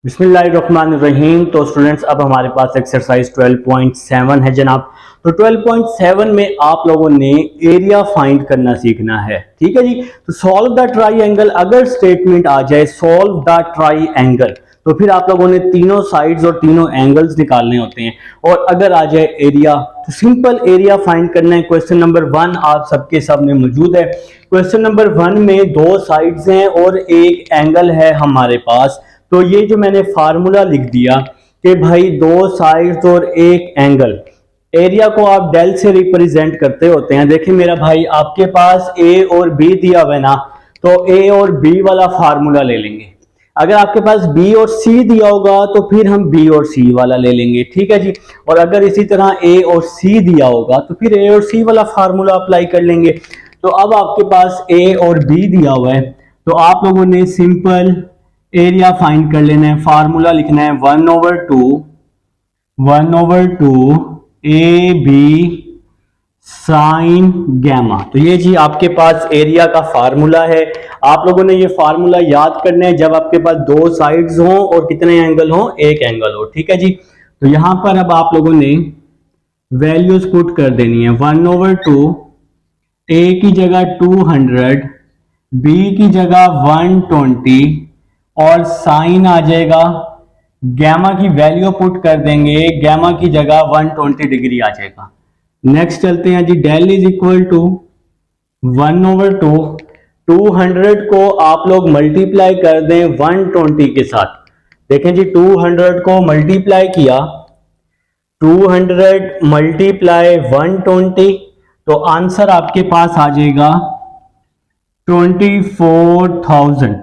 बिस्मिल्लाहिर्रहमानिर्रहीम। तो स्टूडेंट्स, अब हमारे पास एक्सरसाइज 12.7 है जनाब। तो 12.7 में आप लोगों ने एरिया फाइंड करना सीखना है। ठीक है जी। तो सॉल्व द ट्राई, अगर स्टेटमेंट आ जाए सॉल्व द ट्राई एंगल, तो फिर आप लोगों ने तीनों साइड्स और तीनों एंगल्स निकालने होते हैं। और अगर आ जाए एरिया, तो सिंपल एरिया फाइंड करना है। क्वेश्चन नंबर 1 आप सबके सामने मौजूद है। क्वेश्चन नंबर 1 में दो साइड्स हैं और एक एंगल है हमारे पास। तो ये जो मैंने फार्मूला लिख दिया कि भाई दो साइड्स और एक एंगल, एरिया को आप डेल से रिप्रेजेंट करते होते हैं। देखिए मेरा भाई, आपके पास ए और बी दिया हुआ है ना, तो ए और बी वाला फार्मूला ले लेंगे। अगर आपके पास बी और सी दिया होगा तो फिर हम बी और सी वाला ले लेंगे। ठीक है जी। और अगर इसी तरह ए और सी दिया होगा तो फिर ए और सी वाला फार्मूला अप्लाई कर लेंगे। तो अब आपके पास ए और बी दिया हुआ है, तो आप लोगों ने सिंपल एरिया फाइंड कर लेना है। फार्मूला लिखना है 1/2 ए बी साइन गैमा। तो ये जी आपके पास एरिया का फार्मूला है। आप लोगों ने ये फार्मूला याद करना है जब आपके पास दो साइड्स हों और कितने एंगल हों, एक एंगल हो। ठीक है जी। तो यहां पर अब आप लोगों ने वैल्यूज पुट कर देनी है। 1/2 ए की जगह 200, बी की जगह 120 और साइन आ जाएगा, गैमा की वैल्यू पुट कर देंगे, गैमा की जगह 120 डिग्री आ जाएगा। नेक्स्ट चलते हैं जी। डेल इज इक्वल टू 1/2, 200 को आप लोग मल्टीप्लाई कर दें 120 के साथ। देखें जी, 200 को मल्टीप्लाई किया, 200 मल्टीप्लाई 120, तो आंसर आपके पास आ जाएगा 24,000।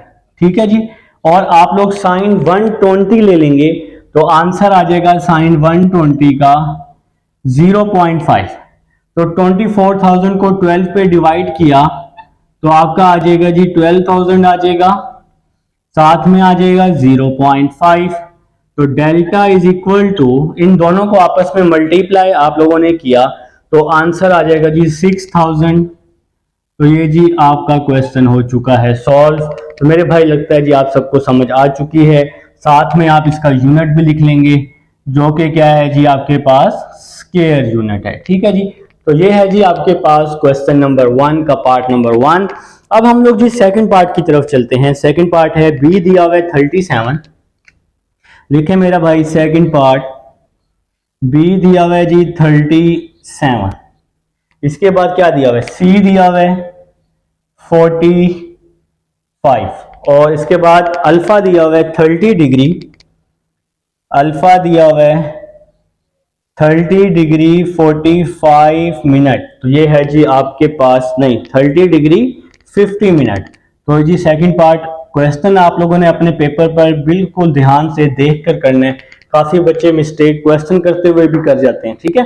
ठीक है जी। और आप लोग साइन 120 ले लेंगे तो आंसर आ जाएगा साइन 120 का 0.5। तो 24,000 को 12 पे डिवाइड किया तो आपका आ जाएगा जी 12,000 आ जाएगा, साथ में आ जाएगा 0.5। तो डेल्टा इज इक्वल टू, इन दोनों को आपस में मल्टीप्लाई आप लोगों ने किया तो आंसर आ जाएगा जी 6,000। तो ये जी आपका क्वेश्चन हो चुका है सॉल्व। तो मेरे भाई लगता है जी आप सबको समझ आ चुकी है। साथ में आप इसका यूनिट भी लिख लेंगे, जो कि क्या है जी आपके पास स्क्वायर यूनिट है। ठीक है जी। तो ये है जी आपके पास क्वेश्चन नंबर 1 का पार्ट नंबर 1। अब हम लोग जी सेकंड पार्ट की तरफ चलते हैं। सेकंड पार्ट है बी दिया हुआ है 37। लिखे मेरा भाई सेकंड पार्ट, बी दिया हुआ है जी 37। इसके बाद क्या दिया हुआ है, सी दिया हुआ है 45 और इसके बाद अल्फा दिया हुआ है 30 डिग्री, अल्फा दिया हुआ है 30 डिग्री 45 मिनट। तो ये है जी आपके पास, नहीं 30 डिग्री 50 मिनट। तो जी सेकंड पार्ट क्वेश्चन आप लोगों ने अपने पेपर पर बिल्कुल ध्यान से देख कर करना है। काफी बच्चे मिस्टेक क्वेश्चन करते हुए भी कर जाते हैं। ठीक है।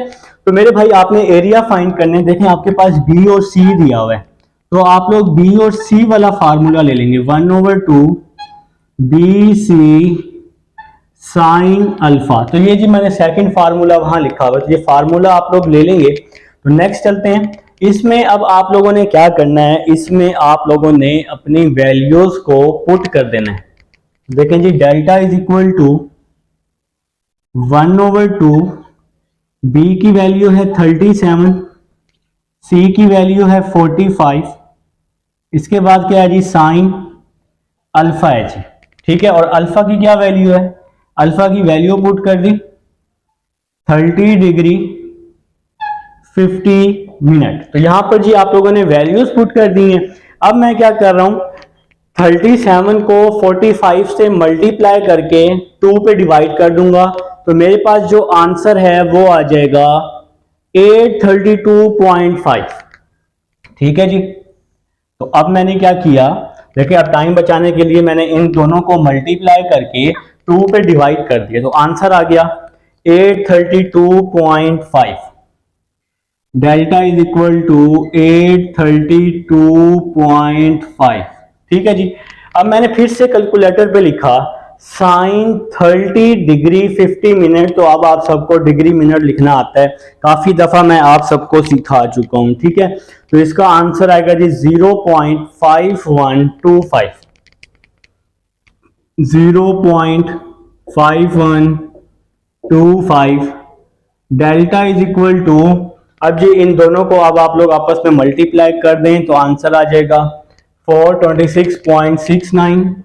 तो मेरे भाई आपने एरिया फाइंड करने, देखें आपके पास बी और सी दिया हुआ है, तो आप लोग बी और सी वाला फार्मूला ले लेंगे। 1/2 बी सी साइन अल्फा। तो ये जी मैंने सेकंड फार्मूला वहां लिखा हुआ है, तो ये फार्मूला आप लोग ले लेंगे। तो नेक्स्ट चलते हैं। इसमें अब आप लोगों ने क्या करना है, इसमें आप लोगों ने अपनी वैल्यूज को पुट कर देना है। देखें जी, delta is equal to 1/2, B की वैल्यू है 37, सी की वैल्यू है 45, इसके बाद क्या है जी साइन अल्फा है जी। ठीक है। और अल्फा की क्या वैल्यू है, अल्फा की वैल्यू पुट कर दी 30 डिग्री 50 मिनट। तो यहां पर जी आप लोगों ने वैल्यूज पुट कर दी हैं। अब मैं क्या कर रहा हूं, 37 को 45 से मल्टीप्लाई करके 2 पे डिवाइड कर दूंगा, तो मेरे पास जो आंसर है वो आ जाएगा 832.5। ठीक है जी। तो अब मैंने क्या किया, देखिए अब टाइम बचाने के लिए मैंने इन दोनों को मल्टीप्लाई करके 2 पे डिवाइड कर दिया, तो आंसर आ गया 832.5। Delta is equal to 832.5। ठीक है जी। अब मैंने फिर से कैलकुलेटर पे लिखा साइन 30 डिग्री 50 मिनट। तो अब आप सबको डिग्री मिनट लिखना आता है, काफी दफा मैं आप सबको सिखा चुका हूं। ठीक है। तो इसका आंसर आएगा जी 0.5125, 0.5125। 5125 डेल्टा इज इक्वल टू, अब जी इन दोनों को अब आप लोग आपस में मल्टीप्लाई कर दें तो आंसर आ जाएगा 426.69,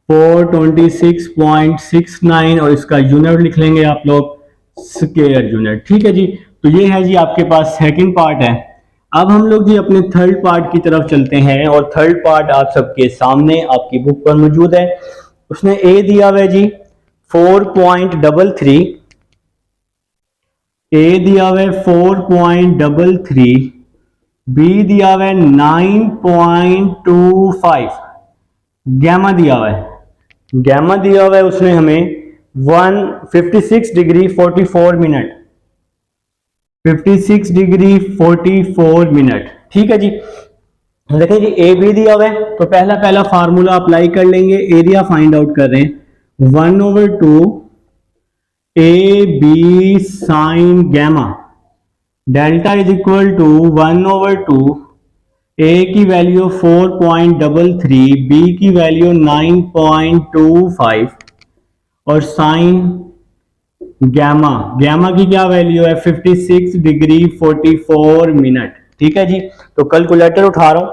426.69 और इसका यूनिट लिख लेंगे आप लोग स्क्वायर यूनिट। ठीक है जी, तो ये है जी आपके पास सेकंड पार्ट है। अब हम लोग जी अपने थर्ड पार्ट की तरफ चलते हैं और थर्ड पार्ट आप सबके सामने आपकी बुक पर मौजूद है। उसने ए दिया हुआ है जी 4.33, ए दिया हुआ है 4.33, बी दिया हुआ है 9.25, गैमा दिया हुआ है, गैमा दिया हुआ है उसने हमें 156 डिग्री 44 मिनट, 56 डिग्री 44 मिनट। ठीक है जी, देखिए जी ए बी दिया हुआ है तो पहला फार्मूला अप्लाई कर लेंगे। एरिया फाइंड आउट कर रहे हैं 1/2 A B sine gamma, delta is equal to 1/2 A की वैल्यू 4.33, बी की वैल्यू 9.25 और साइन गैमा, गैमा की क्या वैल्यू है 56 डिग्री 44 मिनट। ठीक है जी, तो कैलकुलेटर उठा रहा हूं,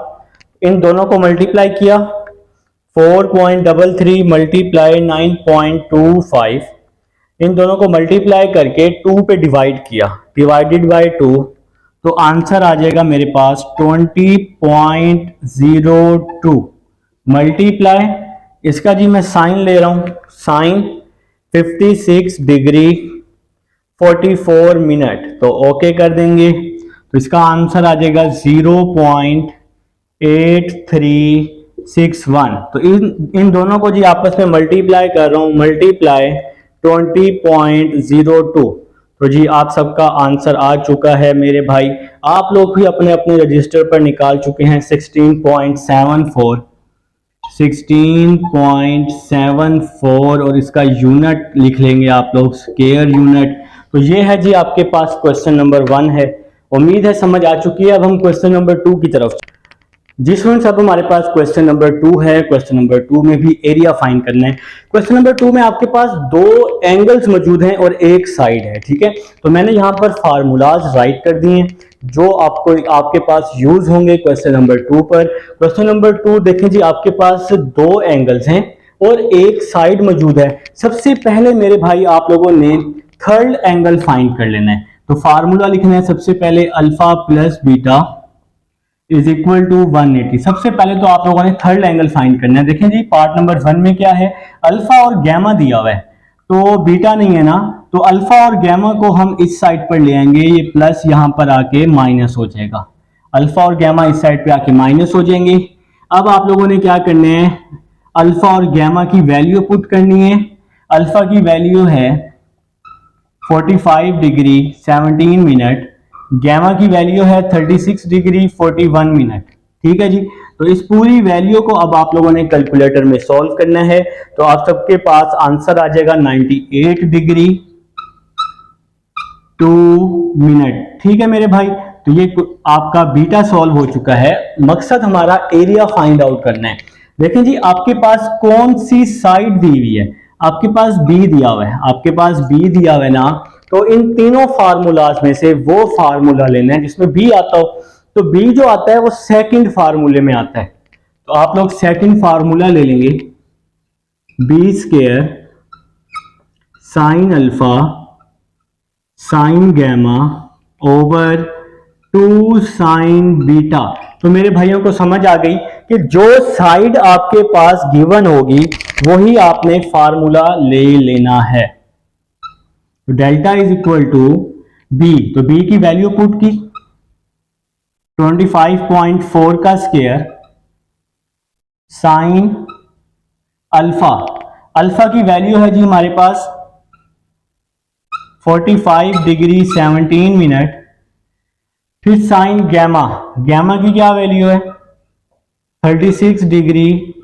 इन दोनों को मल्टीप्लाई किया 4.33 मल्टीप्लाई 9.25, इन दोनों को मल्टीप्लाई करके 2 पे डिवाइड किया, डिवाइडेड बाय 2, तो आंसर आ जाएगा मेरे पास 20.02 मल्टीप्लाई, इसका जी मैं साइन ले रहा हूं, साइन 56 डिग्री 44 मिनट, तो ओके कर देंगे तो इसका आंसर आ जाएगा 0.8361। तो इन दोनों को जी आपस में मल्टीप्लाई कर रहा हूं, मल्टीप्लाई 20.02, तो जी आप सबका आंसर आ चुका है मेरे भाई। आप लोग भी अपने अपने रजिस्टर पर निकाल चुके हैं 16.74, 16.74 और इसका यूनिट लिख लेंगे आप लोग स्क्वायर यूनिट। तो ये है जी आपके पास क्वेश्चन नंबर 1 है, उम्मीद है समझ आ चुकी है। अब हम क्वेश्चन नंबर 2 की तरफ। जी स्टूडेंट्स, अब हमारे पास क्वेश्चन नंबर 2 है। क्वेश्चन नंबर 2 में भी एरिया फाइंड करना है। क्वेश्चन नंबर 2 में आपके पास 2 एंगल्स मौजूद हैं और एक साइड है। ठीक है, तो मैंने यहाँ पर फार्मूलाज राइट कर दिए हैं जो आपको आपके पास यूज होंगे क्वेश्चन नंबर 2 पर। क्वेश्चन नंबर 2 देखें जी, आपके पास 2 एंगल्स हैं और एक साइड मौजूद है। सबसे पहले मेरे भाई आप लोगों ने थर्ड एंगल फाइंड कर लेना है, तो फार्मूला लिखना है सबसे पहले alpha plus beta is equal to 180। सबसे पहले तो आप लोगों ने थर्ड एंगल फाइंड करना है। देखें जी पार्ट नंबर 1 में क्या है, अल्फा और गैमा दिया हुआ है तो बीटा नहीं है ना, तो अल्फा और गैमा को हम इस साइड पर ले आएंगे, ये प्लस यहां पर आके माइनस हो जाएगा, अल्फा और गैमा इस साइड पे आके माइनस हो जाएंगे। अब आप लोगों ने क्या करना है, अल्फा और गैमा की वैल्यू पुट करनी है। अल्फा की वैल्यू है 45 डिग्री 17 मिनट, गैमा की वैल्यू है 36 डिग्री 41 मिनट। ठीक है जी, तो इस पूरी वैल्यू को अब आप लोगों ने कैलकुलेटर में सॉल्व करना है, तो आप सबके पास आंसर आ जाएगा 98 डिग्री 2 मिनट। ठीक है मेरे भाई, तो ये आपका बीटा सॉल्व हो चुका है। मकसद हमारा एरिया फाइंड आउट करना है। देखें जी आपके पास कौन सी साइड दी हुई है, आपके पास बी दिया हुआ है, आपके पास बी दिया हुआ है ना, तो इन तीनों फार्मूलाज में से वो फार्मूला लेना है जिसमें बी आता हो। तो बी जो आता है वो सेकंड फार्मूले में आता है, तो आप लोग सेकंड फार्मूला ले लेंगे, B square sine alpha sine gamma over 2 sine beta. तो मेरे भाइयों को समझ आ गई कि जो साइड आपके पास गिवन होगी वही आपने फार्मूला ले लेना है। तो delta is equal to B, तो बी की वैल्यू पुट की 25.4 का स्क्वायर साइन अल्फा, अल्फा की वैल्यू है जी हमारे पास 45 डिग्री 17 मिनट, फिर साइन गैमा, गैमा की क्या वैल्यू है 36 degree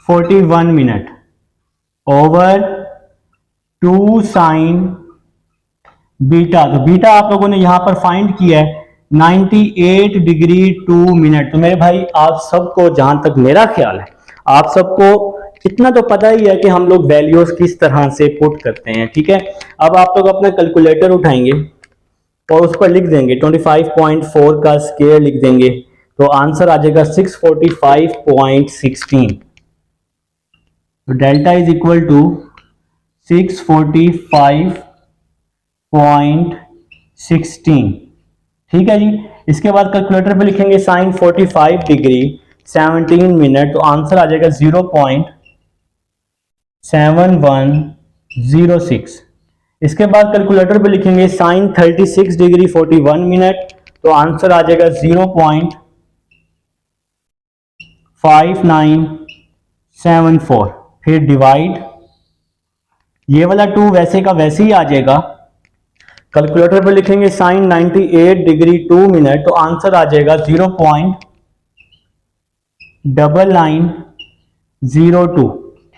41 minute over 2 sine beta. तो बीटा आप लोगों ने यहां पर फाइंड किया है 98 डिग्री 2 मिनट। तो मेरे भाई आप सबको, जहां तक मेरा ख्याल है, आप सबको इतना तो पता ही है कि हम लोग वैल्यूज किस तरह से पुट करते हैं, ठीक है। अब आप लोग अपना कैलकुलेटर उठाएंगे और उस पर लिख देंगे 25.4 का स्क्वायर लिख देंगे, तो आंसर आ जाएगा 645.16। तो डेल्टा इज इक्वल टू 645.16, ठीक है जी। इसके बाद कैलकुलेटर पे लिखेंगे साइन 45 डिग्री 17 मिनट, तो आंसर आ जाएगा 0.7106। इसके बाद कैलकुलेटर पे लिखेंगे साइन 36 डिग्री 41 मिनट, तो आंसर आ जाएगा 0.5974। फिर डिवाइड, ये वाला 2 वैसे का वैसे ही आ जाएगा। कैलकुलेटर पे लिखेंगे साइन 98 डिग्री 2 मिनट, तो आंसर आ जाएगा 0.9902,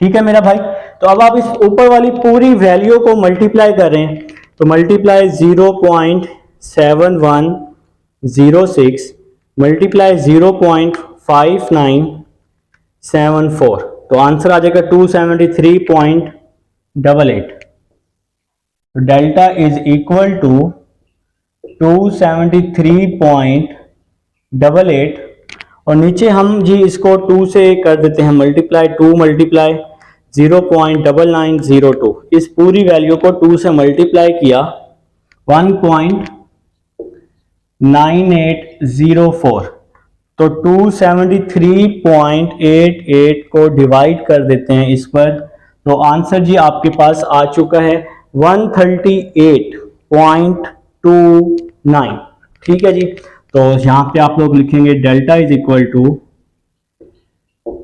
ठीक है मेरा भाई। तो अब आप इस ऊपर वाली पूरी वैल्यू को मल्टीप्लाई कर रहे हैं, तो मल्टीप्लाई 0.7106 मल्टीप्लाई 0.5974, तो आंसर आ जाएगा 273.88। तो डेल्टा इज इक्वल टू 273.88, और नीचे हम जी इसको 2 से कर देते हैं मल्टीप्लाई, 2 मल्टीप्लाई 0.9902, इस पूरी वैल्यू को 2 से मल्टीप्लाई किया 1.9804, तो 273.88 को डिवाइड कर देते हैं इस पर, तो आंसर जी आपके पास आ चुका है 138.29, ठीक है जी। तो यहां पे आप लोग लिखेंगे delta is equal to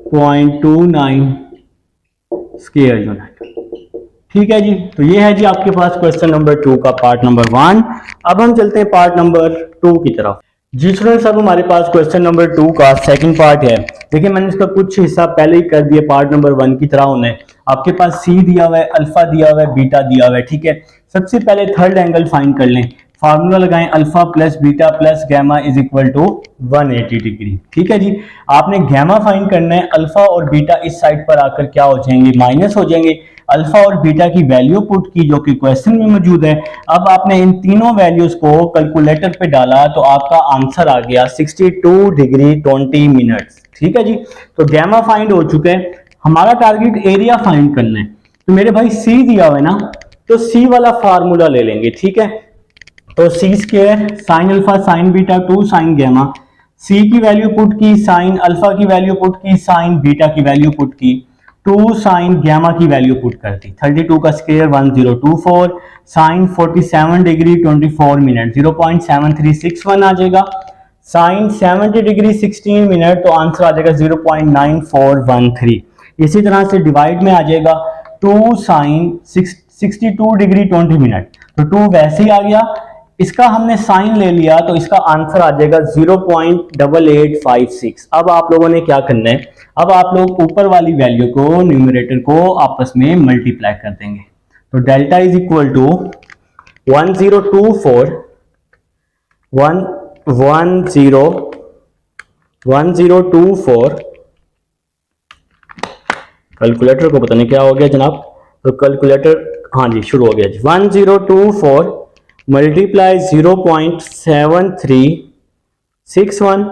0.29 square unit, ठीक है जी। तो ये है जी आपके पास क्वेश्चन नंबर 2 का पार्ट नंबर 1। अब हम चलते हैं पार्ट नंबर 2 की तरफ। जी स्टूडेंट्स, अब हमारे पास क्वेश्चन नंबर 2 का सेकंड पार्ट है। देखिए मैंने इसका कुछ हिस्सा पहले ही कर दिया पार्ट नंबर 1 की तरह होने। आपके पास सी दिया हुआ है, अल्फा दिया हुआ है, बीटा दिया हुआ है, ठीक है। सबसे पहले थर्ड एंगल फाइंड कर लें, फार्मूला लगाएं alpha plus beta plus gamma is equal to 180 degree, ठीक है जी। आपने गैमा फाइंड करना है, अल्फा और बीटा इस साइड पर आकर क्या हो जाएंगे, माइनस हो जाएंगे। अल्फा और बीटा की वैल्यू पुट की जो कि क्वेश्चन में मौजूद है। अब आपने इन तीनों वैल्यूज को कैलकुलेटर पे डाला तो आपका आंसर आ गया 62 डिग्री 20 मिनट्स, ठीक है जी। तो गैमा फाइंड हो चुका है, हमारा टारगेट एरिया फाइंड करना है। तो मेरे भाई सी दिया हुआ है ना, तो सी वाला फार्मूला ले लेंगे, ठीक है। तो C square sine alpha sine beta 2 sine gamma, C की वैल्यू पुट की, साइन अल्फा की वैल्यू पुट की, साइन बीटा की वैल्यू पुट की, 2 साइन गैमा की वैल्यू पुट कर दी। 32 का स्क्वायर 1024, साइन 47 डिग्री 24 मिनट 0.7361 आ जाएगा, साइन 70 डिग्री 16 मिनट, तो आंसर आ जाएगा 0.9413। इसी तरह से डिवाइड में आ जाएगा 2 साइन 62 डिग्री 20 मिनट, तो 2 वैसे ही आ गया, इसका हमने साइन ले लिया तो इसका आंसर आ जाएगा 0.8856। अब आप लोगों ने क्या करना है, अब आप लोग ऊपर वाली वैल्यू को न्यूमरेटर को आपस में मल्टीप्लाई कर देंगे। तो delta is equal to 1024 calculator को पता नहीं क्या हो गया जनाब, तो कैलकुलेटर हाँ जी शुरू हो गया जी। 1024 मल्टीप्लाई 0.7361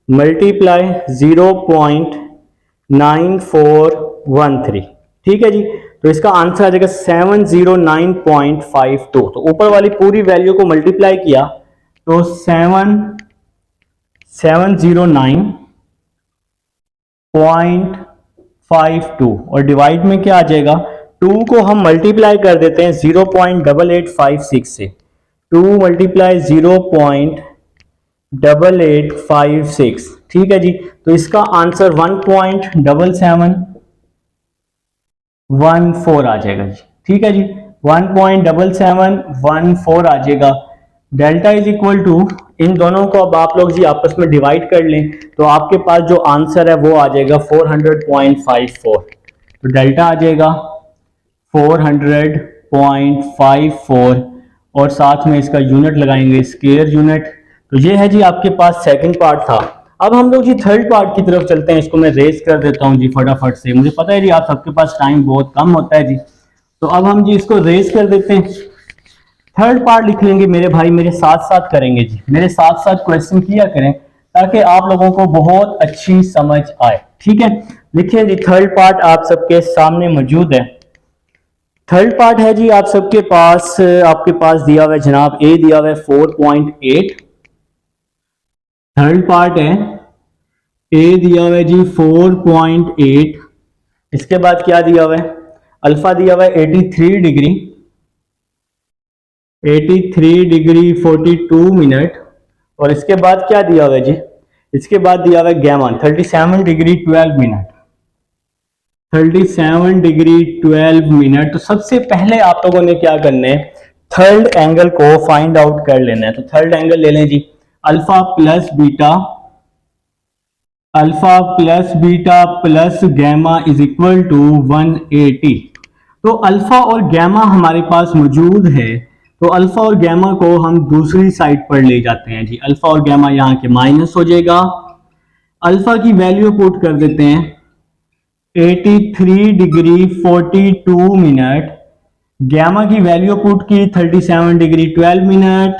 मल्टीप्लाई 0.9413, ठीक है जी। तो इसका आंसर आ जाएगा 709.52। तो ऊपर वाली पूरी वैल्यू को मल्टीप्लाई किया तो 709.52 और डिवाइड में क्या आ जाएगा, 2 को हम मल्टीप्लाई कर देते हैं 0.8856 से, 2 मल्टीप्लाई 0.8856, ठीक है जी। तो इसका आंसर 1.7714 आ जाएगा जी, ठीक है जी। 1.7714 आ जाएगा। डेल्टा इज इक्वल टू, इन दोनों को अब आप लोग जी आपस में डिवाइड कर लें तो आपके पास जो आंसर है वो आ जाएगा 400.54। तो डेल्टा आ जाएगा 400.54 और साथ में इसका यूनिट लगाएंगे स्क्वायर यूनिट। तो ये है जी आपके पास सेकंड पार्ट था। अब हम लोग जी थर्ड पार्ट की तरफ चलते हैं। इसको मैं रेस कर देता हूँ जी फटाफट से, मुझे पता है जी आप सबके पास टाइम बहुत कम होता है जी, तो अब हम जी इसको रेस कर देते हैं। थर्ड पार्ट लिख लेंगे मेरे भाई, मेरे साथ साथ करेंगे जी, मेरे साथ साथ क्वेश्चन किया करें ताकि आप लोगों को बहुत अच्छी समझ आए। ठीक है, लिखिए जी थर्ड पार्ट आप सबके सामने मौजूद है। थर्ड पार्ट है जी आप सबके पास, आपके पास दिया हुआ है जनाब, ए दिया हुआ है 4.8। थर्ड पार्ट है, ए दिया हुआ है जी 4.8। इसके बाद क्या दिया हुआ है, अल्फा दिया हुआ है 83 डिग्री, 83 डिग्री 42 मिनट। और इसके बाद क्या दिया हुआ है जी, इसके बाद दिया हुआ है gamma 37 degree 12 minute, 37 degree 12 minute. तो सबसे पहले आप लोगों ने क्या करना है, थर्ड एंगल को फाइंड आउट कर लेना है। तो थर्ड एंगल ले लें जी, alpha plus beta, alpha plus beta plus gamma is equal to 180। तो अल्फा और गैमा हमारे पास मौजूद है, तो अल्फा और गैमा को हम दूसरी साइड पर ले जाते हैं जी। अल्फा और गैमा यहाँ के माइनस हो जाएगा, अल्फा की वैल्यू पुट कर देते हैं 83 डिग्री 42 मिनट, गैमा की वैल्यू पुट की 37 डिग्री 12 मिनट,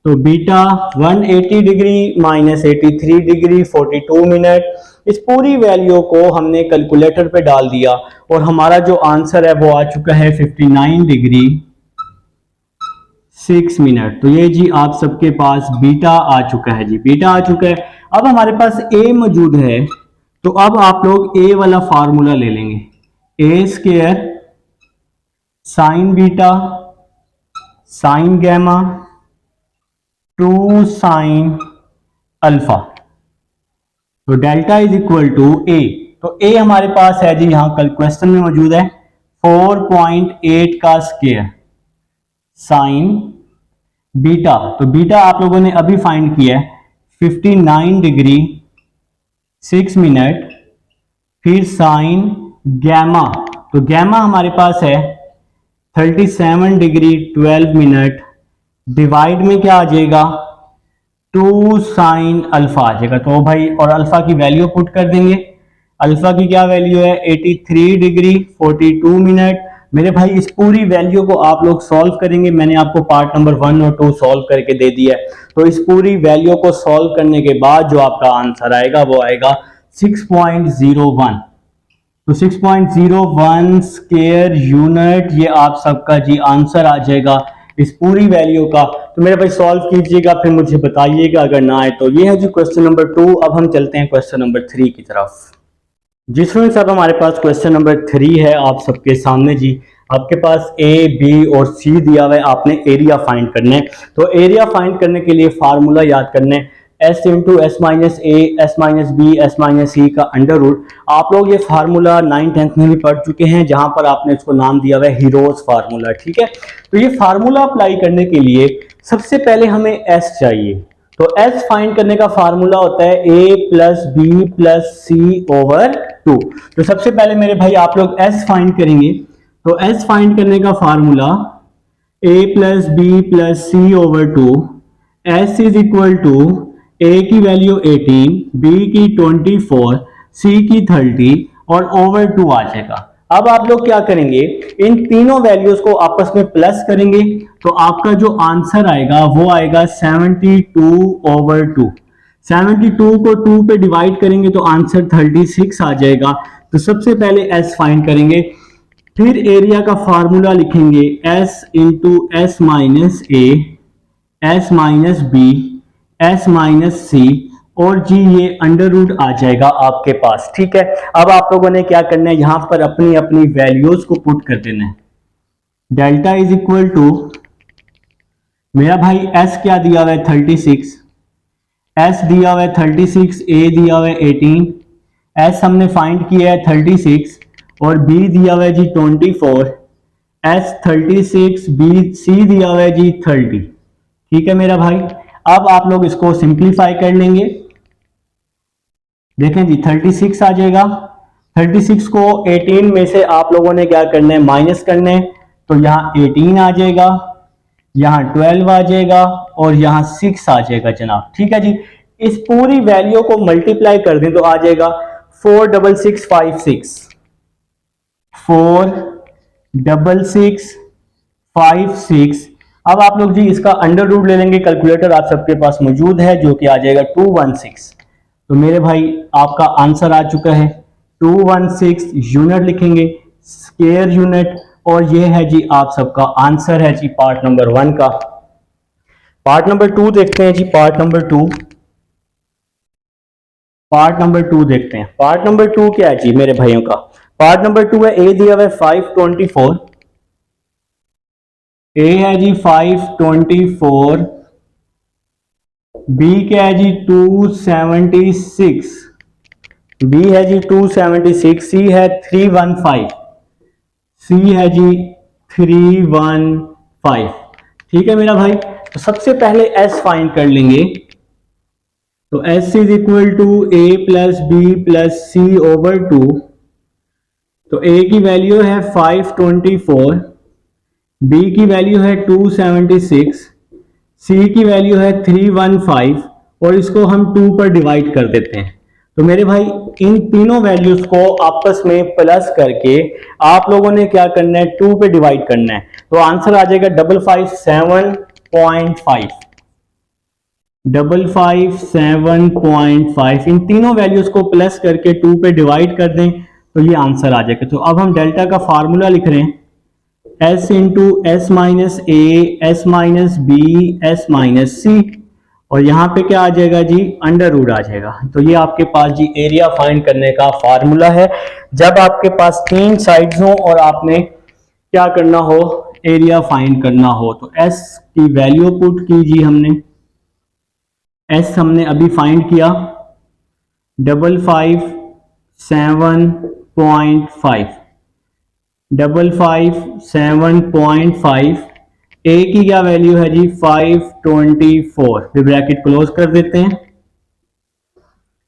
तो beta 180 degree minus 83 degree 42 minute. इस पूरी वैल्यू को हमने कैलकुलेटर पे डाल दिया और हमारा जो आंसर है वो आ चुका है 59 डिग्री 6 मिनट। तो ये जी आप सबके पास बीटा आ चुका है जी, बीटा आ चुका है। अब हमारे पास ए मौजूद है, तो अब आप लोग ए वाला फार्मूला ले लेंगे, A square sine beta sine gamma 2 sine alpha, तो delta is equal to A. तो ए हमारे पास है जी यहां कल क्वेश्चन में मौजूद है 4.8 का स्क्वायर साइन बीटा, तो बीटा आप लोगों ने अभी फाइंड किया है 59 डिग्री 6 मिनट, फिर साइन गैमा, तो गैमा हमारे पास है 37 डिग्री 12 मिनट, डिवाइड में क्या आ जाएगा 2 साइन अल्फा आ जाएगा। तो भाई और अल्फा की वैल्यू पुट कर देंगे, अल्फा की क्या वैल्यू है 83 डिग्री 42 मिनट। मेरे भाई इस पूरी वैल्यू को आप लोग सॉल्व करेंगे, मैंने आपको पार्ट नंबर 1 और 2 सॉल्व करके दे दिया है। तो इस पूरी वैल्यू को सॉल्व करने के बाद जो आपका आंसर आएगा वो आएगा 6.01। तो 6.01 स्क्वायर यूनिट ये आप सबका जी आंसर आ जाएगा इस पूरी वैल्यू का। तो मेरे भाई सॉल्व कीजिएगा, फिर मुझे बताइएगा अगर ना आए तो। ये है जी क्वेश्चन नंबर 2। अब हम चलते हैं क्वेश्चन नंबर 3 की तरफ। जी स्टूडेंट्स, अब हमारे पास क्वेश्चन नंबर 3 है आप सबके सामने जी। आपके पास ए बी और सी दिया हुआ है, आपने एरिया फाइंड करना है। तो एरिया फाइंड करने के लिए फार्मूला याद करना है, S into S minus A S minus B S minus C का अंडर रूट। आप लोग ये फार्मूला 9th-10th में भी पढ़ चुके हैं, जहां पर आपने इसको नाम दिया हुआ है हीरोज फार्मूला। ठीक है, तो ये फार्मूला अप्लाई करने के लिए सबसे पहले हमें एस चाहिए। तो एस फाइंड करने का फार्मूला होता है ए plus B plus C over 2। तो सबसे पहले मेरे भाई आप लोग एस फाइंड करेंगे। तो एस फाइंड करने का formula A plus B plus C over 2, S is equal to A की वैल्यू 18, बी की 24, सी की 30 और ओवर 2 आ जाएगा। अब आप लोग क्या करेंगे, इन तीनों वैल्यूज को आपस में प्लस करेंगे, तो आपका जो आंसर आएगा वो आएगा 72 ओवर 2। 72 को 2 पे डिवाइड करेंगे तो आंसर 36 आ जाएगा। तो सबसे पहले एस फाइंड करेंगे, फिर एरिया का फार्मूला लिखेंगे S into S minus A S minus B S minus C और जी ये अंडर रूट आ जाएगा आपके पास। ठीक है, अब आप लोगों ने क्या करना है, यहां पर अपनी अपनी वैल्यूज को पुट कर देना है। डेल्टा इज इक्वल टू मेरा भाई एस क्या दिया हुआ है 36, एस दिया हुआ है 36, ए दिया हुआ है 18, एस हमने फाइंड किया है 36 और बी दिया हुआ है जी 24, एस 36 बी सी दिया हुआ है जी 30। ठीक है मेरा भाई, अब आप लोग इसको सिंप्लीफाई कर लेंगे। देखें जी 36 आ जाएगा, 36 को 18 में से आप लोगों ने क्या करना है माइनस करना है, तो यहाँ 18 आ जाएगा, यहाँ 12 आ जाएगा और यहाँ 6 आ जाएगा जनाब। ठीक है जी, इस पूरी वैल्यू को मल्टीप्लाई कर दें तो आ जाएगा 46656, 46656। अब आप लोग जी इसका अंडर रूट ले लेंगे, कैलकुलेटर आप सबके पास मौजूद है, जो कि आ जाएगा 216। तो मेरे भाई आपका आंसर आ चुका है 216 यूनिट लिखेंगे, स्क्वायर यूनिट, और ये है जी आप सबका आंसर है जी पार्ट नंबर 1 का। पार्ट नंबर 2 देखते हैं जी, पार्ट नंबर 2 देखते हैं। पार्ट नंबर 2 क्या है जी मेरे भाइयों का? पार्ट नंबर 2 है, ए दिया हुआ है 524, ए है जी 524, बी क्या है जी 276, बी है जी 276, सी है 315, सी है जी 315। ठीक है मेरा भाई, तो सबसे पहले एस फाइंड कर लेंगे। तो S is equal to A plus B plus C over 2। तो ए की वैल्यू है 524, बी की वैल्यू है 276, सी की वैल्यू है 315, और इसको हम 2 पर डिवाइड कर देते हैं। तो मेरे भाई इन तीनों वैल्यूज को आपस में प्लस करके आप लोगों ने क्या करना है, 2 पे डिवाइड करना है। तो आंसर आ जाएगा 557.5, 557.5। इन तीनों वैल्यूज को प्लस करके 2 पे डिवाइड कर दें तो ये आंसर आ जाएगा। तो अब हम डेल्टा का फार्मूला लिख रहे हैं, s into S minus A, S minus B, S minus C, और यहां पे क्या आ जाएगा जी, अंडर रूट आ जाएगा। तो ये आपके पास जी एरिया फाइंड करने का फार्मूला है। जब आपके पास 3 साइड्स हो और आपने क्या करना हो, एरिया फाइंड करना हो, तो s की वैल्यू पुट की जी हमने, s हमने अभी फाइंड किया 557.5, 557.5। ए की क्या वैल्यू है जी 524, फिर ब्रैकेट क्लोज कर देते हैं।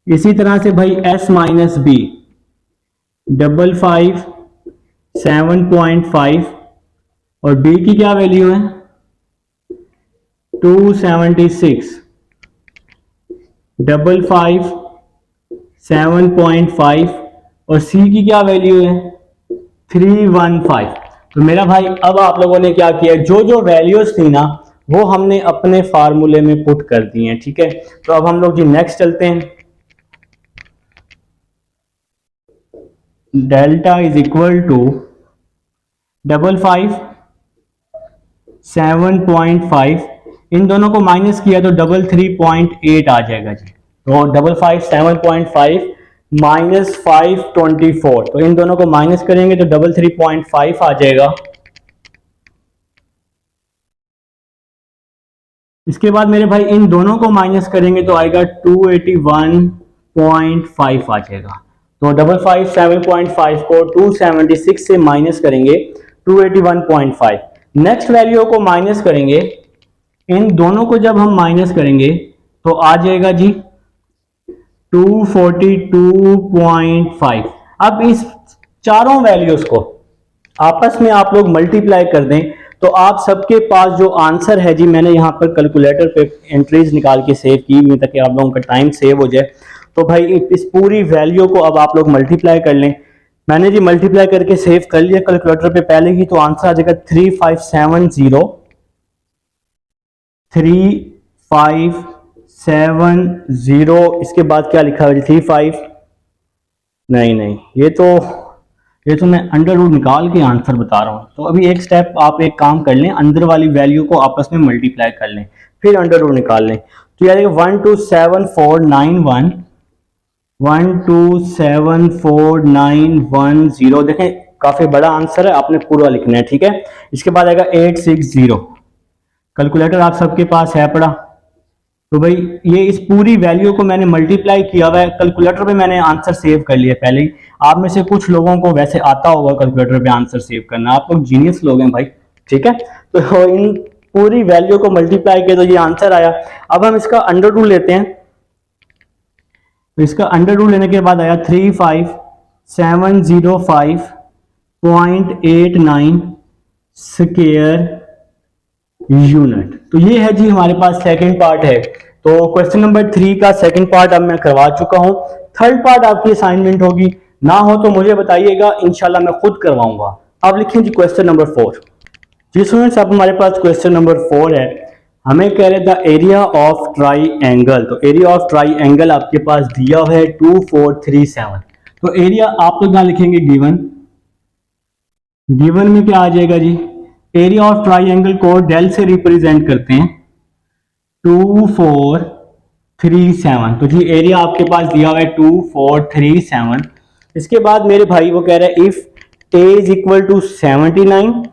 इसी तरह से भाई एस माइनस बी 557.5, और बी की क्या वैल्यू है 276, 557.5, और सी की क्या वैल्यू है 315। तो मेरा भाई अब आप लोगों ने क्या किया, जो जो वैल्यूज थी ना वो हमने अपने फार्मूले में पुट कर दी हैं। ठीक है, तो अब हम लोग जी नेक्स्ट चलते हैं। डेल्टा इज इक्वल टू 557.5, इन दोनों को माइनस किया तो 338 आ जाएगा जी। तो 557.5 माइनस 524, तो इन दोनों को माइनस करेंगे तो 335 आ जाएगा। इसके बाद मेरे भाई इन दोनों को माइनस करेंगे तो आएगा 281.5 आ जाएगा। तो 557.5 को 276 से माइनस करेंगे 281.5। नेक्स्ट वैल्यू को माइनस करेंगे, इन दोनों को जब हम माइनस करेंगे तो आ जाएगा जी 242.5। अब इस चारों वैल्यूज को आपस में आप लोग मल्टीप्लाई कर दें तो आप सबके पास जो आंसर है जी, मैंने यहाँ पर कैलकुलेटर पे एंट्रीज निकाल के सेव की हुई ताकि आप लोगों का टाइम सेव हो जाए। तो भाई इस पूरी वैल्यू को अब आप लोग मल्टीप्लाई कर लें। मैंने जी मल्टीप्लाई करके सेव कर लिया कैलकुलेटर पे पहले ही, तो आंसर आ जाएगा 3570। इसके बाद क्या लिखा है 35, नहीं ये तो मैं अंडर रूट निकाल के आंसर बता रहा हूँ। तो अभी एक स्टेप आप एक काम कर लें, अंदर वाली वैल्यू को आपस में मल्टीप्लाई कर लें फिर अंडर रूट निकाल लें। तो यार 1274910, 1274910, देखें काफी बड़ा आंसर है, आपने पूरा लिखना है। ठीक है, इसके बाद आएगा 860। कैलकुलेटर आप सबके पास है पड़ा, तो भाई ये इस पूरी वैल्यू को मैंने मल्टीप्लाई किया हुआ है। कैलकुलेटर पे मैंने आंसर सेव कर लिया पहले ही। आप में से कुछ लोगों को वैसे आता होगा कैलकुलेटर पे आंसर सेव करना, आप लोग जीनियस लोग हैं भाई। ठीक है, तो इन पूरी वैल्यू को मल्टीप्लाई किया तो ये आंसर आया। अब हम इसका अंडर रूट लेते हैं, तो इसका अंडर रूट लेने के बाद आया 35705.89 स्क्वायर यूनिट। तो ये है जी हमारे पास सेकंड पार्ट है। तो क्वेश्चन नंबर 3 का सेकंड पार्ट अब मैं करवा चुका हूं। थर्ड पार्ट आपकी असाइनमेंट होगी, ना हो तो मुझे बताइएगा, इंशाल्लाह मैं खुद करवाऊंगा। अब लिखें जी क्वेश्चन नंबर 4। जी स्टूडेंट्स, अब हमारे पास क्वेश्चन नंबर 4 है। हमें कह रहे the area of try angle. तो एरिया ऑफ ट्राई एंगल आपके पास दिया हुआ है 2437। तो एरिया आप लोग यहां लिखेंगे गिवन। गिवन में क्या आ जाएगा जी, एरिया ऑफ ट्राई एंगल को डेल से रिप्रेजेंट करते हैं 2437। तो जी एरिया आपके पास दिया हुआ है 2437। इसके बाद मेरे भाई वो कह रहे हैं if A is equal to 79,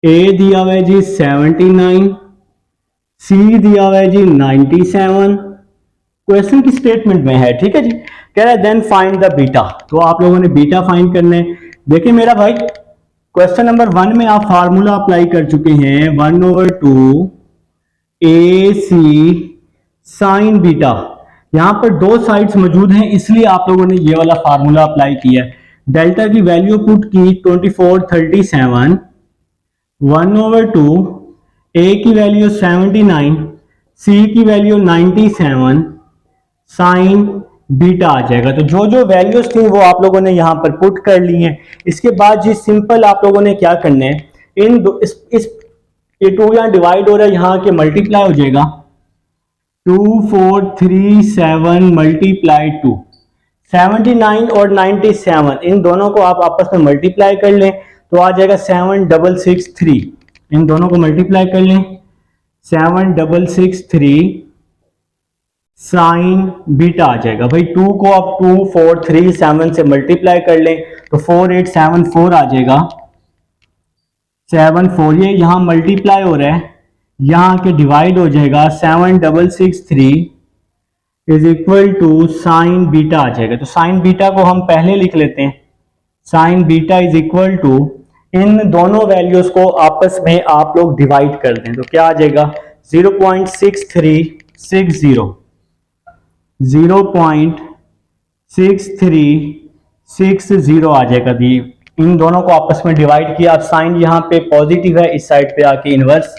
A दिया हुआ है जी 79, सी दिया हुआ है जी 97। क्वेश्चन की स्टेटमेंट में है, ठीक है जी। कह रहा है देन फाइंड द बीटा। तो आप लोगों ने बीटा फाइंड करना है। देखिए मेरा भाई, क्वेश्चन नंबर 1 में आप फार्मूला अप्लाई कर चुके हैं 1/2 ए सी साइन बीटा। यहां पर दो साइड्स मौजूद हैं, इसलिए आप लोगों ने ये वाला फार्मूला अप्लाई किया है। डेल्टा की वैल्यू पुट की 2437, 1/2 ए की वैल्यू 79, सी की वैल्यू 97, साइन बीटा आ जाएगा। तो जो जो वैल्यूज थी वो आप लोगों ने यहां पर पुट कर ली हैं। इसके बाद जी सिंपल आप लोगों ने क्या करना है, इन ये 2 यहां डिवाइड हो रहा है, यहां के मल्टीप्लाई हो जाएगा 2437 मल्टीप्लाई 2, 79 और 97 इन दोनों को आप आपस में मल्टीप्लाई कर लें तो आ जाएगा 7663। इन दोनों को मल्टीप्लाई कर लें 7663 साइन बीटा आ जाएगा। भाई 2 को आप 2437 से मल्टीप्लाई कर लें तो 4874 आ जाएगा। 74 ये यहां मल्टीप्लाई हो रहा है, यहां के डिवाइड हो जाएगा 7663 is equal to sine beta आ जाएगा। तो साइन बीटा को हम पहले लिख लेते हैं। Sine beta is equal to, इन दोनों वैल्यूज को आपस में आप लोग डिवाइड कर दें तो क्या आ जाएगा 0.6360, 0.6360 आ जाएगा दी। इन दोनों को आपस में डिवाइड किया। अब साइन यहाँ पे पॉजिटिव है, इस साइड पे आके इनवर्स,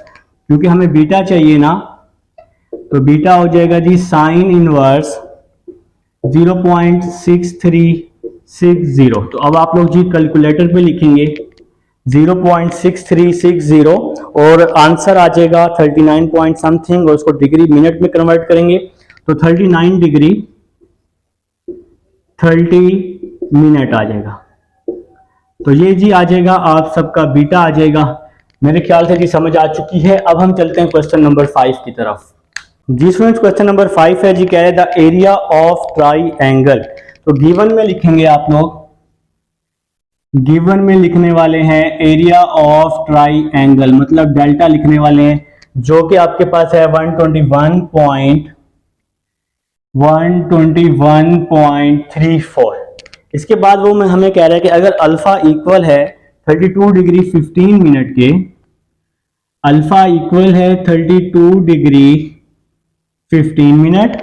क्योंकि हमें बीटा चाहिए ना, तो बीटा हो जाएगा जी साइन इनवर्स 0.6360। तो अब आप लोग जी कैलकुलेटर पे लिखेंगे 0.6360 और आंसर आ जाएगा 39 पॉइंट समथिंग, और उसको डिग्री मिनट में कन्वर्ट करेंगे तो 39 डिग्री 30 मिनट आ जाएगा। तो ये जी आ जाएगा आप सबका बीटा आ जाएगा। मेरे ख्याल से जी समझ आ चुकी है। अब हम चलते हैं क्वेश्चन नंबर 5 की तरफ। जी स्टूडेंट्स, क्वेश्चन नंबर 5 है जी, कह रहे the area of try angle. तो गिवन में लिखेंगे आप लोग, गिवन में लिखने वाले हैं एरिया ऑफ ट्राई एंगल, मतलब डेल्टा लिखने वाले हैं, जो कि आपके पास है 121.34। इसके बाद वो में हमें कह रहा है कि अगर अल्फा इक्वल है 32 डिग्री 15 मिनट के, अल्फा इक्वल है 32 डिग्री 15 मिनट,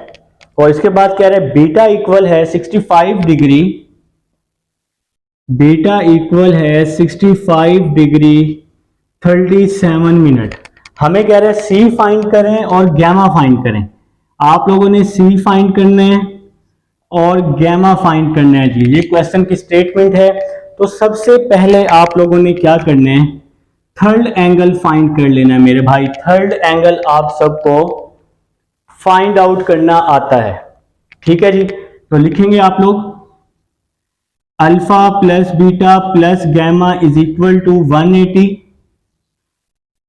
और इसके बाद कह रहे हैं बीटा इक्वल है 65 डिग्री, बीटा इक्वल है 65 डिग्री 37 मिनट। हमें कह रहे हैं सी फाइंड करें और गैमा फाइंड करें। आप लोगों ने सी फाइंड करना है और गैमा फाइंड करना है जी। ये क्वेश्चन की स्टेटमेंट है। तो सबसे पहले आप लोगों ने क्या करना है, थर्ड एंगल फाइंड कर लेना है मेरे भाई। थर्ड एंगल आप सबको फाइंड आउट करना आता है, ठीक है जी। तो लिखेंगे आप लोग alpha plus beta plus gamma is equal to 180।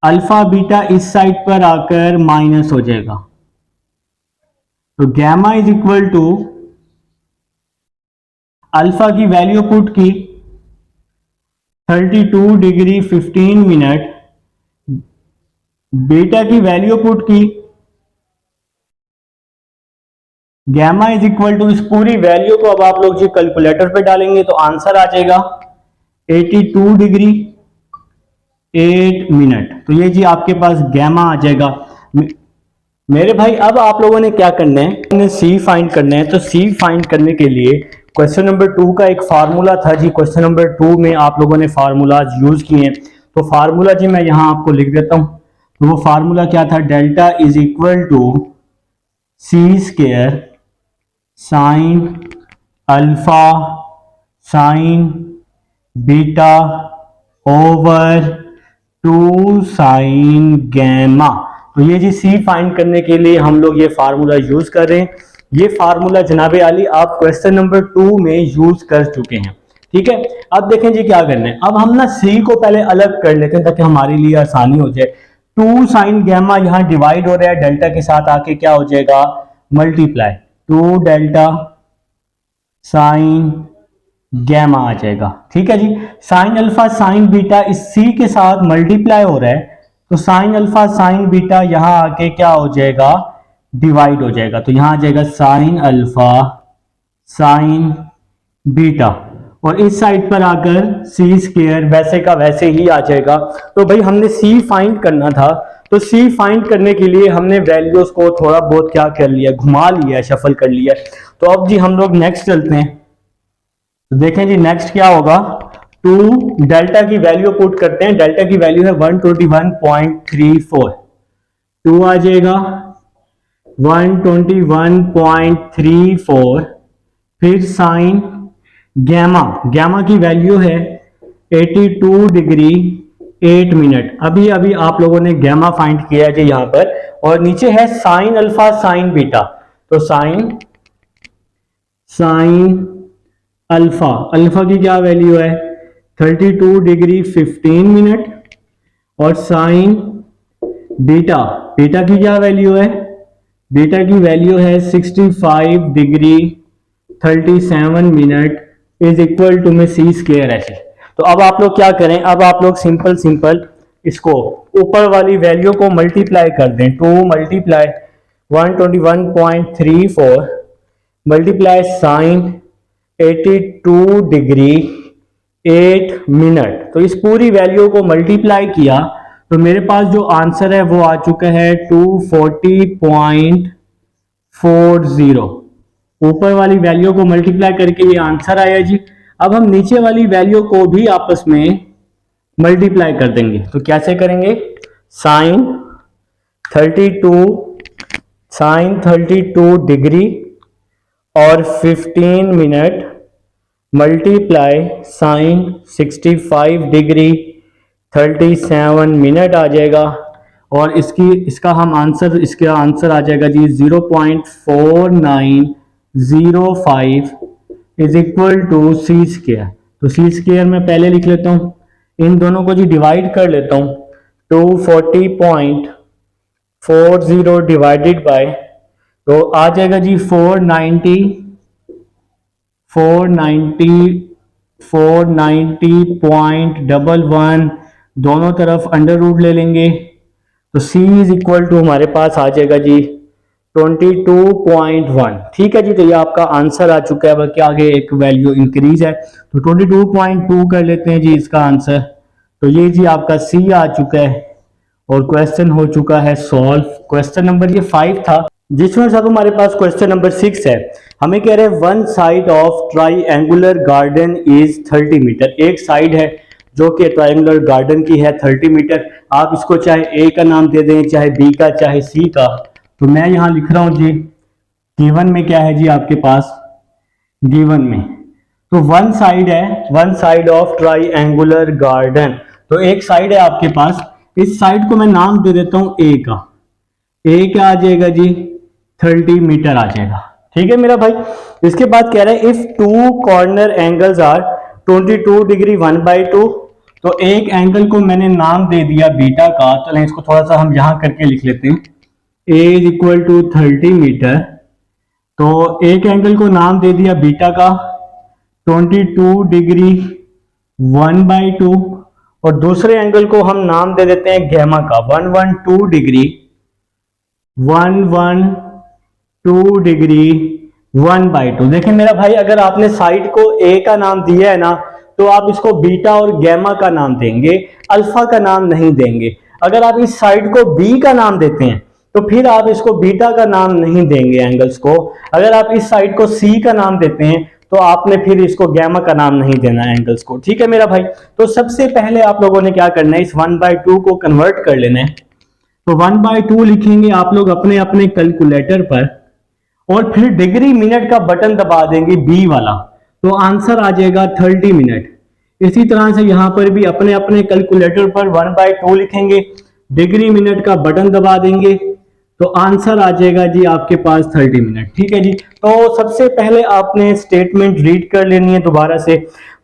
Alpha beta इस साइड पर आकर माइनस हो जाएगा, तो gamma is equal to, alpha की वैल्यू पुट की 32 डिग्री 15 मिनट, बीटा की वैल्यू पुट की, गैमा इज इक्वल टू, इस पूरी वैल्यू को अब आप लोग जी कैलकुलेटर पे डालेंगे तो आंसर आ जाएगा 82 डिग्री 8 मिनट। तो ये जी आपके पास गैमा आ जाएगा मेरे भाई। अब आप लोगों ने क्या करना है, सी फाइंड करना है। तो सी फाइंड करने के लिए क्वेश्चन नंबर 2 का एक फार्मूला था जी। क्वेश्चन नंबर 2 में आप लोगों ने फार्मूलाज यूज किए हैं, तो फार्मूला जी मैं यहां आपको लिख देता हूं। तो वो फार्मूला क्या था, delta is equal to C square sine alpha sine beta over 2 sine gamma. तो ये जी सी फाइंड करने के लिए हम लोग ये फार्मूला यूज कर रहे हैं। ये फार्मूला जनाबे आली आप क्वेश्चन नंबर 2 में यूज कर चुके हैं, ठीक है। अब देखें जी क्या करना है, अब हम ना सी को पहले अलग कर लेते हैं ताकि हमारे लिए आसानी हो जाए। 2 साइन गैमा यहाँ डिवाइड हो रहा है, डेल्टा के साथ आके क्या हो जाएगा, मल्टीप्लाई 2 डेल्टा साइन गैमा आ जाएगा, ठीक है जी। साइन अल्फा साइन बीटा इस सी के साथ मल्टीप्लाई हो रहा है, तो साइन अल्फा साइन बीटा यहां आके क्या हो जाएगा, डिवाइड हो जाएगा। तो यहां आ जाएगा साइन अल्फा साइन बीटा, और इस साइड पर आकर सी स्क्वायर वैसे का वैसे ही आ जाएगा। तो भाई हमने सी फाइंड करना था, तो सी फाइंड करने के लिए हमने वैल्यूज को थोड़ा बहुत क्या कर लिया, घुमा लिया, शफल कर लिया। तो अब जी हम लोग नेक्स्ट चलते हैं। तो देखें जी नेक्स्ट क्या होगा, 2 डेल्टा की वैल्यू पुट करते हैं। डेल्टा की वैल्यू है 121.34, 2 आ जाएगा 121.34, फिर साइन गैमा, गैमा की वैल्यू है 82 डिग्री 8 मिनट। अभी अभी आप लोगों ने गैमा फाइंड किया है यहाँ पर, और नीचे है साइन अल्फा साइन बीटा। तो साइन अल्फा, अल्फा की क्या वैल्यू है 32 डिग्री 15 मिनट, और साइन बीटा, बीटा की क्या वैल्यू है, बीटा की वैल्यू है 65 degree 37 minute is equal to में सी स्क्वायर ऐसे। तो अब आप लोग क्या करें, अब आप लोग सिंपल इसको ऊपर वाली वैल्यू को मल्टीप्लाई कर दें। 2 multiply 121.34 multiply sine 82 degree 8 minute. तो इस पूरी वैल्यू को मल्टीप्लाई किया तो मेरे पास जो आंसर है वो आ चुका है 240.40। ऊपर वाली वैल्यू को मल्टीप्लाई करके ये आंसर आया जी। अब हम नीचे वाली वैल्यू को भी आपस में मल्टीप्लाई कर देंगे। तो कैसे करेंगे, साइन 32 डिग्री और 15 minute multiply sine 65 degree 37 minute आ जाएगा, और इसका आंसर आ जाएगा जी 0.4905 is equal to C square. तो सी स्क्वायर मैं पहले लिख लेता हूं, इन दोनों को जी डिवाइड कर लेता हूं। 240.40 डिवाइडेड बाय, तो आ जाएगा जी 490.11, दोनों तरफ अंडर रूट ले लेंगे। तो c इज इक्वल टू हमारे पास आ जाएगा जी 22.1। ठीक है जी, तो ये आपका आंसर आ चुका है। बल्कि आगे एक वैल्यू इंक्रीज है तो 22.2 कर लेते हैं जी इसका आंसर। तो ये जी आपका c आ चुका है और क्वेश्चन हो चुका है सॉल्व। क्वेश्चन नंबर ये 5 था, जिसमें सब हमारे पास क्वेश्चन नंबर 6 है। हमें कह रहे हैं one side of triangular garden is 30 metre. एक साइड है जो कि ट्राइएंगुलर गार्डन की है 30 मीटर। आप इसको चाहे ए का नाम दे दें, चाहे बी का, चाहे सी का। तो मैं यहां लिख रहा हूं जी, गिवन में क्या है जी आपके पास, गिवन में तो वन साइड है, one side of triangular garden. तो एक साइड है आपके पास, इस साइड को मैं नाम दे देता हूं ए का। ए क्या आ जाएगा जी 30 मीटर आ जाएगा। ठीक है मेरा भाई। इसके बाद कह रहा है if two corner angles are 22 degree 1/2। तो एक एंगल को मैंने नाम दे दिया बीटा का। चलें इसको थोड़ा सा हम यहां करके लिख लेते हैं, ए इज इक्वल टू 30 मीटर। तो एक एंगल को नाम दे दिया बीटा का 22 डिग्री 1/2, और दूसरे एंगल को हम नाम दे देते हैं गैमा का 112 डिग्री 1/2। देखें मेरा भाई, अगर आपने साइड को ए का नाम दिया है ना, तो आप इसको बीटा और गैमा का नाम देंगे, अल्फा का नाम नहीं देंगे। अगर आप इस साइड को बी का नाम देते हैं तो फिर आप इसको बीटा का नाम नहीं देंगे एंगल्स को। अगर आप इस साइड को सी का नाम देते हैं तो आपने फिर इसको गैमा का नाम नहीं देना एंगल्स को। ठीक है मेरा भाई। तो सबसे पहले आप लोगों ने क्या करना है, इस 1/2 को कन्वर्ट कर लेना है। तो 1/2 लिखेंगे आप लोग अपने अपने कैलकुलेटर पर, और फिर डिग्री मिनट का बटन दबा देंगे बी वाला, तो आंसर आ जाएगा 30 मिनट। इसी तरह से यहां पर भी अपने अपने कैलकुलेटर पर 1/2 लिखेंगे, डिग्री मिनट का बटन दबा देंगे, तो आंसर आ जाएगा जी आपके पास 30 मिनट। ठीक है जी। तो सबसे पहले आपने स्टेटमेंट रीड कर लेनी है दोबारा से।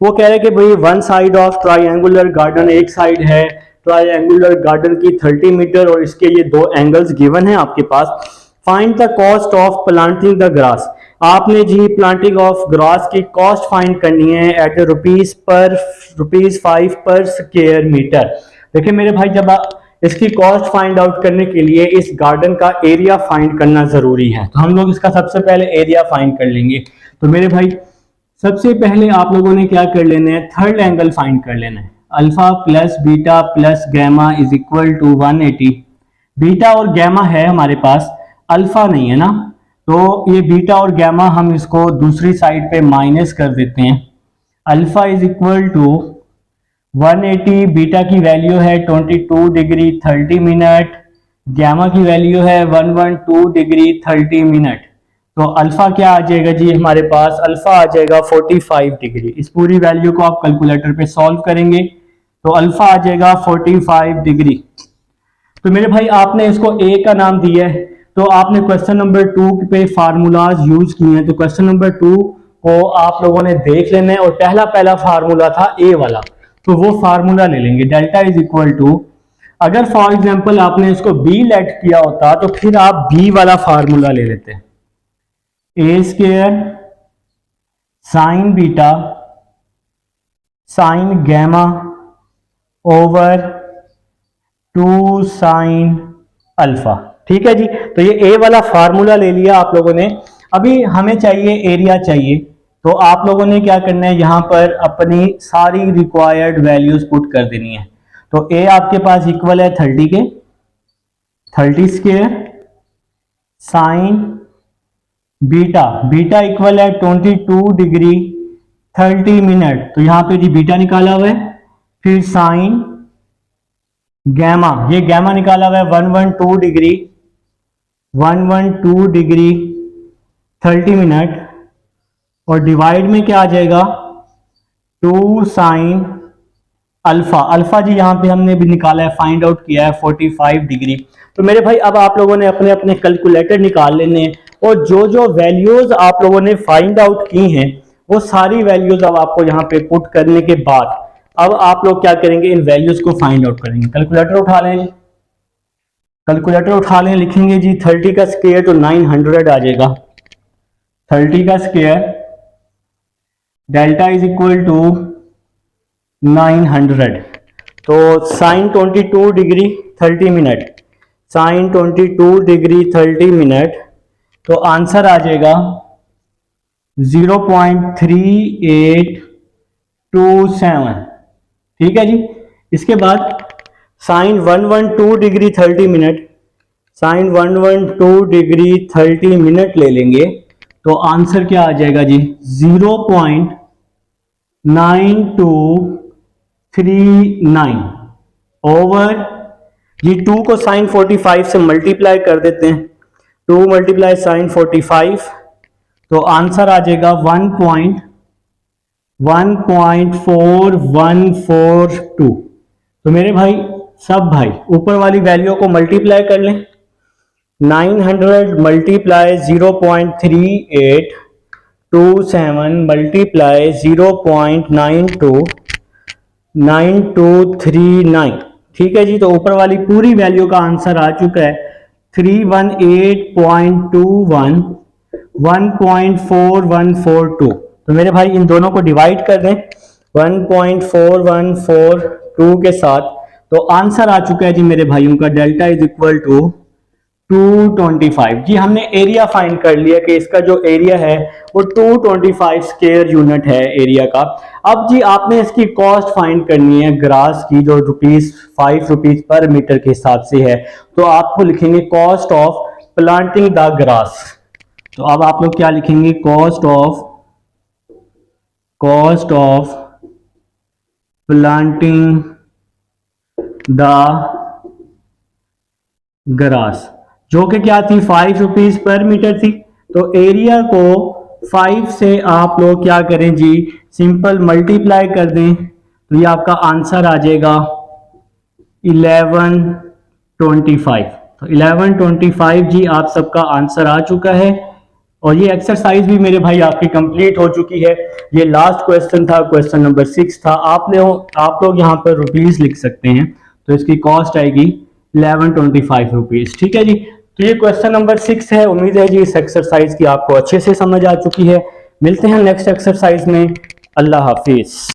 वो कह रहे हैं कि भाई one side of triangular garden, एक साइड है ट्राइंगुलर गार्डन की 30 मीटर और इसके ये दो एंगल्स गिवन है आपके पास। Find the cost of planting the grass. आपने जी प्लांटिंग ऑफ ग्रास की कॉस्ट फाइंड करनी है एट रुपीज 5 पर स्क्वायर मीटर। देखिए मेरे भाई, जब इसकी कॉस्ट फाइंड आउट करने के लिए इस गार्डन का एरिया फाइंड करना जरूरी है, तो हम लोग इसका सबसे पहले एरिया फाइंड कर लेंगे। तो मेरे भाई सबसे पहले आप लोगों ने क्या कर लेना है, थर्ड एंगल फाइंड कर लेना है। Alpha plus beta plus gamma is equal to 180। Beta और गैमा है हमारे पास, अल्फा नहीं है ना, तो ये बीटा और गैमा हम इसको दूसरी साइड पे माइनस कर देते हैं। Alpha is equal to 180, beta की वैल्यू है 22 डिग्री 30 मिनट, गैमा की वैल्यू है 112 डिग्री 30 मिनट। तो अल्फा क्या आ जाएगा जी हमारे पास, अल्फा आ जाएगा 45 डिग्री। इस पूरी वैल्यू को आप कैलकुलेटर पे सॉल्व करेंगे तो अल्फा आ जाएगा 45 डिग्री। तो मेरे भाई आपने इसको ए का नाम दिया है, तो आपने क्वेश्चन नंबर 2 पे फार्मूलाज यूज किए हैं, तो क्वेश्चन नंबर 2 को आप लोगों ने देख लेना है, और पहला फार्मूला था ए वाला, तो वो फार्मूला ले लेंगे। डेल्टा इज इक्वल टू, अगर फॉर एग्जांपल आपने इसको बी लेट किया होता तो फिर आप बी वाला फार्मूला ले लेते, A square sine beta sine gamma over 2 sine alpha. ठीक है जी। तो ये ए वाला फार्मूला ले लिया आप लोगों ने। अभी हमें चाहिए एरिया चाहिए, तो आप लोगों ने क्या करना है, यहां पर अपनी सारी रिक्वायर्ड वैल्यूज पुट कर देनी है। तो ए आपके पास इक्वल है 30 के, 30 square sine beta, beta equal है 22 डिग्री 30 मिनट, तो यहां पे जी बीटा निकाला हुआ है, फिर साइन गैमा, ये गैमा निकाला हुआ है 112 डिग्री 112 डिग्री 30 मिनट, और डिवाइड में क्या आ जाएगा 2 साइन अल्फा। अल्फा जी यहां पे हमने भी निकाला है, फाइंड आउट किया है 45 डिग्री। तो मेरे भाई अब आप लोगों ने अपने अपने कैलकुलेटर निकाल लेने हैं, और जो जो वैल्यूज आप लोगों ने फाइंड आउट की हैं वो सारी वैल्यूज अब आपको यहाँ पे पुट करने के बाद अब आप लोग क्या करेंगे, इन वैल्यूज को फाइंड आउट करेंगे। कैलकुलेटर उठा लें, कैलकुलेटर उठा लें, लिखेंगे जी 30 का स्क्वायर तो 900 आ जाएगा। 30 का square delta is equal to 900, तो sine 22 degree 30 minute, sine 22 degree 30 minute, तो आंसर आ जाएगा 0.3827। ठीक है जी। इसके बाद sine 112 degree 30 minute, sine 112 degree 30 minute ले लेंगे, तो आंसर क्या आ जाएगा जी 0.9239 ओवर, ये 2 को साइन 45 से मल्टीप्लाई कर देते हैं, 2 मल्टीप्लाई साइन 45, तो आंसर आ जाएगा 1.4142। तो मेरे भाई सब भाई ऊपर वाली वैल्यू को मल्टीप्लाई कर लें, 900 मल्टीप्लाई 0.3827 मल्टीप्लाई 0.929239। ठीक है जी। तो ऊपर वाली पूरी वैल्यू का आंसर आ चुका है 318.21 1.4142। तो मेरे भाई इन दोनों को डिवाइड कर दें 1.4142 के साथ, तो आंसर आ चुका है जी मेरे भाइयों का डेल्टा इज इक्वल टू 225। जी हमने एरिया फाइंड कर लिया कि इसका जो एरिया है वो 225 स्क्वायर यूनिट है एरिया का। अब जी आपने इसकी कॉस्ट फाइंड करनी है ग्रास की, जो ₹5 पर मीटर के हिसाब से है, तो आपको लिखेंगे cost of planting the grass. तो अब आप लोग क्या लिखेंगे, cost of planting the grass, जो कि क्या थी 5 रुपीज पर मीटर थी। तो एरिया को 5 से आप लोग क्या करें जी, सिंपल मल्टीप्लाई कर दें, तो ये आपका आंसर आ जाएगा 1125। तो 1125 जी आप सबका आंसर आ चुका है। और ये एक्सरसाइज भी मेरे भाई आपकी कंप्लीट हो चुकी है। ये लास्ट क्वेश्चन था, क्वेश्चन नंबर 6 था। आप लोग यहाँ पर रुपीज लिख सकते हैं, तो इसकी कॉस्ट आएगी 1125 रुपीज। ठीक है जी। तो ये क्वेश्चन नंबर 6 है। उम्मीद है जी इस एक्सरसाइज की आपको अच्छे से समझ आ चुकी है। मिलते हैं नेक्स्ट एक्सरसाइज में। अल्लाह हाफिज।